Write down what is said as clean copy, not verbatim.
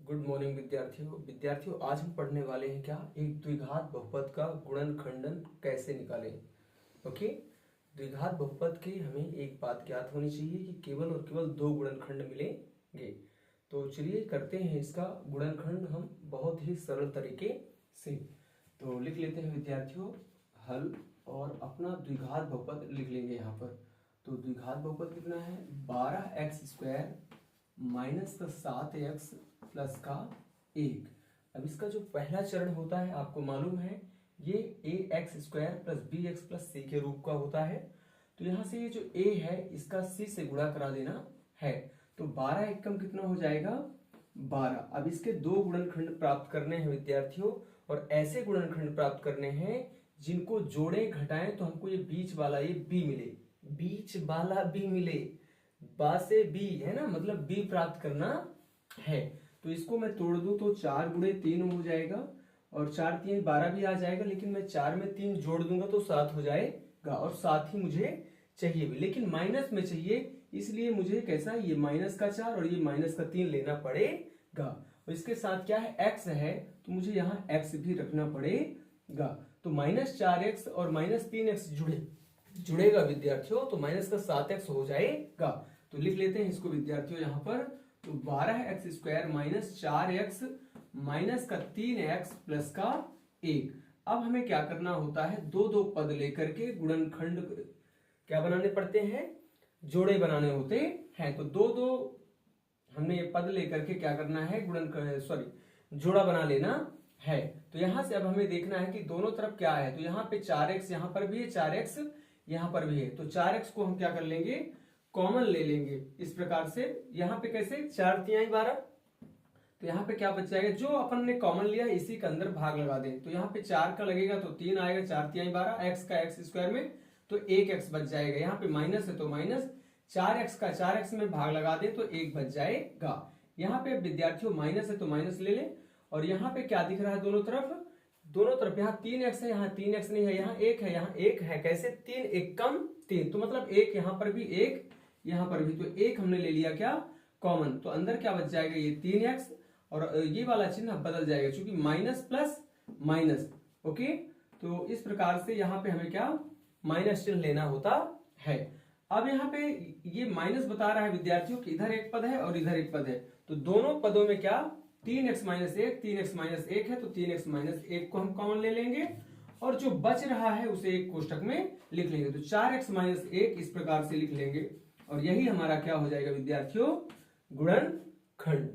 Good morning विद्यार्थियों आज हम पढ़ने वाले हैं क्या, एक द्विघात बहुपद का गुणनखंडन कैसे निकालें। ओके, द्विघात बहुपद की हमें एक बात ज्ञात होनी चाहिए कि केवल और केवल दो गुणनखंड मिलेंगे। तो चलिए करते हैं इसका गुणनखंड हम बहुत ही सरल तरीके से। तो लिख लेते हैं विद्यार्थियों हल, और अपना द्विघात बहुपद लिख लेंगे यहाँ पर। तो द्विघात बहुपद कितना है, 12x² माइनस का 7x प्लस का 1। अब इसका जो पहला चरण होता है आपको मालूम है, ये ax² plus bx plus c के रूप का होता है। तो यहां से ये जो a है इसका c से गुणा करा देना है। तो 12 एकम कितना हो जाएगा, 12। अब इसके दो गुणनखंड प्राप्त करने हैं विद्यार्थियों, और ऐसे गुणनखंड प्राप्त करने हैं जिनको जोड़े घटाएं तो हमको ये बीच वाला ये b मिले, बीच वाला b मिले, बा से b है ना, मतलब b प्राप्त करना है। तो इसको मैं तोड़ दूं तो 4 गुणे 3 हो जाएगा, और 4 3 12 भी आ जाएगा, लेकिन मैं 4 में 3 जोड़ दूंगा तो 7 हो जाएगा, और 7 ही मुझे चाहिए भी, लेकिन माइनस में चाहिए, इसलिए मुझे कैसा, ये माइनस का 4 और ये माइनस का 3 लेना पड़ेगा। और इसके साथ क्या है, x है, तो मुझे यहाँ x भी रखना पड़ेगा। तो -4x और -3x जुड़ेगा विद्यार्थियों, तो माइनस का 7x हो जाएगा। तो लिख लेते हैं इसको विद्यार्थियों यहाँ पर। तो 12x² माइनस 4x माइनस का 3x प्लस का 1। अब हमें क्या करना होता है, दो दो पद लेकर के गुणनखंड क्या बनाने पड़ते हैं, जोड़े बनाने होते हैं। तो दो दो हमने ये पद लेकर के क्या करना है, जोड़ा बना लेना है। तो यहां से अब हमें देखना है कि दोनों तरफ क्या है। तो यहाँ पे 4x यहाँ पर भी है, 4x यहाँ पर भी है। तो 4x को हम क्या कर लेंगे, कॉमन ले लेंगे इस प्रकार से। यहाँ पे कैसे, 4 3 12, तो यहाँ पे क्या बच जाएगा, जो अपन ने कॉमन लिया इसी के अंदर भाग लगा दें। तो यहाँ पे 4 का लगेगा तो 3 आएगा, 4 3 12, x का x² में तो 1x बच जाएगा। यहाँ पे माइनस है तो माइनस, 4x का 4x में भाग लगा दें तो 1 बच जाएगा। यहाँ पे विद्यार्थियों माइनस है तो माइनस ले लें, और यहाँ पे क्या दिख रहा है, दोनों तरफ यहाँ 3x है, यहाँ 3x नहीं है, यहाँ 1 है, यहाँ 1 है। कैसे, 3 1 कम 3, तो मतलब 1 यहाँ पर भी 1 यहाँ पर भी, तो 1 हमने ले लिया क्या, कॉमन। तो अंदर क्या बच जाएगा, ये 3x, और ये वाला चिन्ह बदल जाएगा क्योंकि माइनस प्लस माइनस। ओके, तो इस प्रकार से यहाँ पे हमें क्या, माइनस चिन्ह लेना होता है। अब यहाँ पे ये माइनस बता रहा है विद्यार्थियों कि इधर एक पद है और इधर एक पद है, तो दोनों पदों में क्या, 3x - 1 3x - 1 है, तो 3x - 1 को हम कॉमन ले लेंगे, और जो बच रहा है उसे एक कोष्टक में लिख लेंगे। तो 4x - 1 इस प्रकार से लिख लेंगे, और यही हमारा क्या हो जाएगा विद्यार्थियों, गुणनखंड।